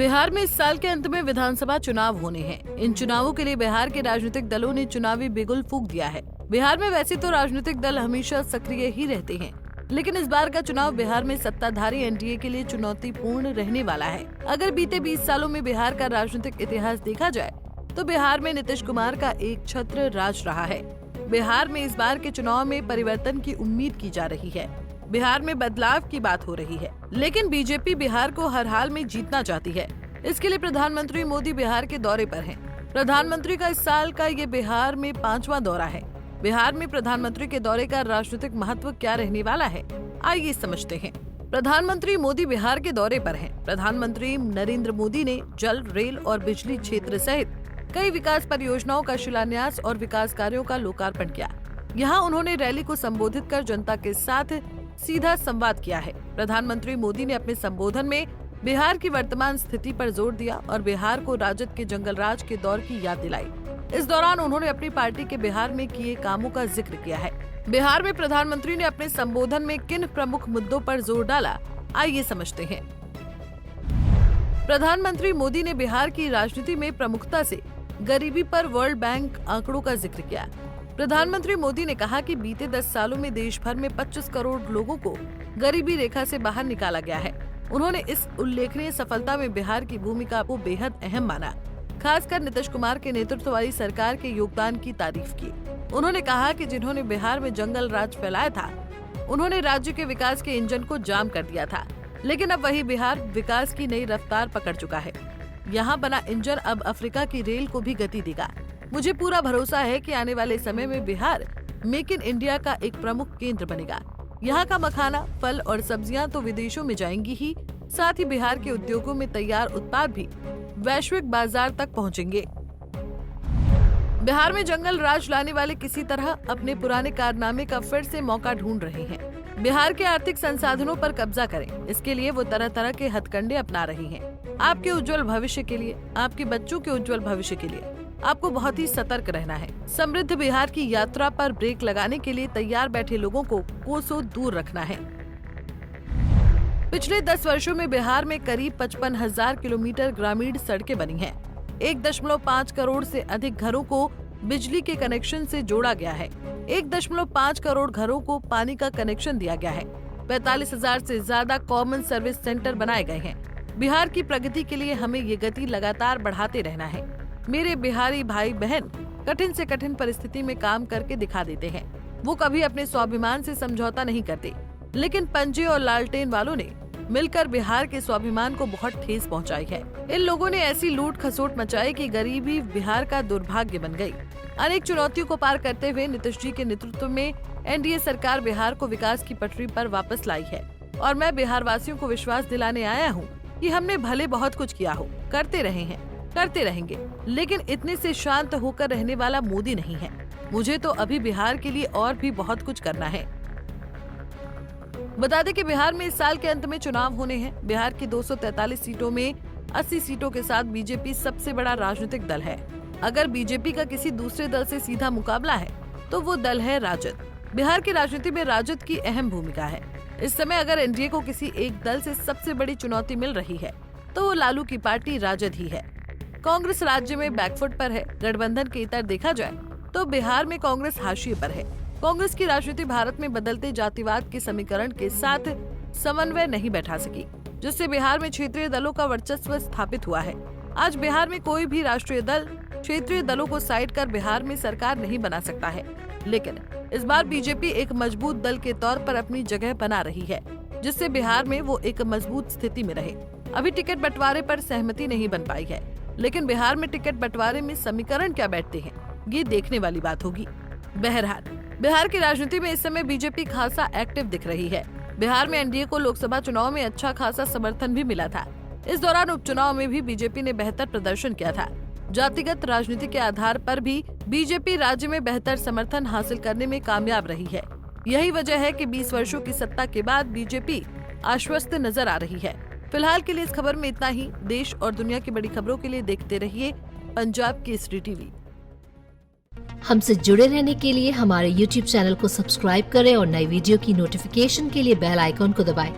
बिहार में इस साल के अंत में विधानसभा चुनाव होने हैं। इन चुनावों के लिए बिहार के राजनीतिक दलों ने चुनावी बिगुल फूंक दिया है। बिहार में वैसे तो राजनीतिक दल हमेशा सक्रिय ही रहते हैं, लेकिन इस बार का चुनाव बिहार में सत्ताधारी एनडीए के लिए चुनौतीपूर्ण रहने वाला है। अगर बीते 20 सालों में बिहार का राजनीतिक इतिहास देखा जाए तो बिहार में नीतीश कुमार का एक छत्र राज रहा है। बिहार में इस बार के चुनाव में परिवर्तन की उम्मीद की जा रही है। बिहार में बदलाव की बात हो रही है, लेकिन बीजेपी बिहार को हर हाल में जीतना चाहती है। इसके लिए प्रधानमंत्री मोदी बिहार के दौरे पर हैं। प्रधानमंत्री का इस साल का ये बिहार में 5वां दौरा है। बिहार में प्रधानमंत्री के दौरे का राजनीतिक महत्व क्या रहने वाला है, आइए समझते हैं। प्रधानमंत्री मोदी बिहार के दौरे पर हैं। प्रधानमंत्री नरेंद्र मोदी ने जल, रेल और बिजली क्षेत्र सहित कई विकास परियोजनाओं का शिलान्यास और विकास कार्यों का लोकार्पण किया। यहाँ उन्होंने रैली को संबोधित कर जनता के साथ सीधा संवाद किया है। प्रधानमंत्री मोदी ने अपने संबोधन में बिहार की वर्तमान स्थिति पर जोर दिया और बिहार को राजद के जंगल राज के दौर की याद दिलाई। इस दौरान उन्होंने अपनी पार्टी के बिहार में किए कामों का जिक्र किया है। बिहार में प्रधानमंत्री ने अपने संबोधन में किन प्रमुख मुद्दों पर जोर डाला, आइए समझते हैं। प्रधानमंत्री मोदी ने बिहार की राजनीति में प्रमुखता से गरीबी पर वर्ल्ड बैंक आंकड़ों का जिक्र किया। प्रधानमंत्री मोदी ने कहा कि बीते 10 सालों में देश भर में 25 करोड़ लोगों को गरीबी रेखा से बाहर निकाला गया है। उन्होंने इस उल्लेखनीय सफलता में बिहार की भूमिका को बेहद अहम माना। खासकर नीतीश कुमार के नेतृत्व वाली सरकार के योगदान की तारीफ की। उन्होंने कहा कि जिन्होंने बिहार में जंगल राज फैलाया था, उन्होंने राज्य के विकास के इंजन को जाम कर दिया था, लेकिन अब वही बिहार विकास की नई रफ्तार पकड़ चुका है। यहाँ बना इंजन अब अफ्रीका की रेल को भी गति देगा। मुझे पूरा भरोसा है कि आने वाले समय में बिहार मेक इन इंडिया का एक प्रमुख केंद्र बनेगा। यहाँ का मखाना, फल और सब्जियां तो विदेशों में जाएंगी ही, साथ ही बिहार के उद्योगों में तैयार उत्पाद भी वैश्विक बाजार तक पहुँचेंगे। बिहार में जंगल राज लाने वाले किसी तरह अपने पुराने कारनामे का फिर से मौका ढूंढ रहे हैं। बिहार के आर्थिक संसाधनों पर कब्जा करें, इसके लिए वो तरह तरह के हथकंडे अपना रही हैं। आपके उज्जवल भविष्य के लिए, आपके बच्चों के उज्जवल भविष्य के लिए आपको बहुत ही सतर्क रहना है। समृद्ध बिहार की यात्रा पर ब्रेक लगाने के लिए तैयार बैठे लोगों को कोसों दूर रखना है। पिछले 10 वर्षों में बिहार में करीब 55,000 किलोमीटर ग्रामीण सड़कें बनी हैं। 1.5 करोड़ से अधिक घरों को बिजली के कनेक्शन से जोड़ा गया है। 1.5 करोड़ घरों को पानी का कनेक्शन दिया गया है। 45,000 से ज्यादा कॉमन सर्विस सेंटर बनाए गए हैं। बिहार की प्रगति के लिए हमें ये गति लगातार बढ़ाते रहना है। मेरे बिहारी भाई बहन कठिन से कठिन परिस्थिति में काम करके दिखा देते हैं। वो कभी अपने स्वाभिमान से समझौता नहीं करते, लेकिन पंजे और लालटेन वालों ने मिलकर बिहार के स्वाभिमान को बहुत ठेस पहुंचाई है। इन लोगों ने ऐसी लूट खसोट मचाई कि गरीबी बिहार का दुर्भाग्य बन गई। अनेक चुनौतियों को पार करते हुए नीतीश जी के नेतृत्व में एनडीए सरकार बिहार को विकास की पटरी पर वापस लाई है। और मैं बिहार वासियों को विश्वास दिलाने आया हूँ कि हमने भले बहुत कुछ किया हो, करते रहे हैं, करते रहेंगे, लेकिन इतने से शांत होकर रहने वाला मोदी नहीं है। मुझे तो अभी बिहार के लिए और भी बहुत कुछ करना है। बता दें कि बिहार में इस साल के अंत में चुनाव होने हैं। बिहार की 243 सीटों में 80 सीटों के साथ बीजेपी सबसे बड़ा राजनीतिक दल है। अगर बीजेपी का किसी दूसरे दल से सीधा मुकाबला है तो वो दल है राजद। बिहार की राजनीति में राजद की अहम भूमिका है। इस समय अगर एनडीए को किसी एक दल से सबसे बड़ी चुनौती मिल रही है तो वो लालू की पार्टी राजद ही है। कांग्रेस राज्य में बैकफुट पर है। गठबंधन के इतर देखा जाए तो बिहार में कांग्रेस हाशिए पर है। कांग्रेस की राजनीति भारत में बदलते जातिवाद के समीकरण के साथ समन्वय नहीं बैठा सकी, जिससे बिहार में क्षेत्रीय दलों का वर्चस्व स्थापित हुआ है। आज बिहार में कोई भी राष्ट्रीय दल क्षेत्रीय दलों को साइड कर बिहार में सरकार नहीं बना सकता है, लेकिन इस बार बीजेपी एक मजबूत दल के तौर पर अपनी जगह बना रही है, जिससे बिहार में वो एक मजबूत स्थिति में रहे। अभी टिकट बंटवारे पर सहमति नहीं बन पाई है, लेकिन बिहार में टिकट बंटवारे में समीकरण क्या बैठते हैं, ये देखने वाली बात होगी। बहरहाल बिहार की राजनीति में इस समय बीजेपी खासा एक्टिव दिख रही है। बिहार में एनडीए को लोकसभा चुनाव में अच्छा खासा समर्थन भी मिला था। इस दौरान उपचुनाव में भी बीजेपी ने बेहतर प्रदर्शन किया था। जातिगत राजनीति के आधार पर भी बीजेपी राज्य में बेहतर समर्थन हासिल करने में कामयाब रही है। यही वजह है कि 20 वर्षों की सत्ता के बाद बीजेपी आश्वस्त नजर आ रही है। फिलहाल के लिए इस खबर में इतना ही। देश और दुनिया की बड़ी खबरों के लिए देखते रहिए पंजाब केसरी टीवी। हमसे जुड़े रहने के लिए हमारे YouTube चैनल को सब्सक्राइब करें और नई वीडियो की नोटिफिकेशन के लिए बेल आइकॉन को दबाएं।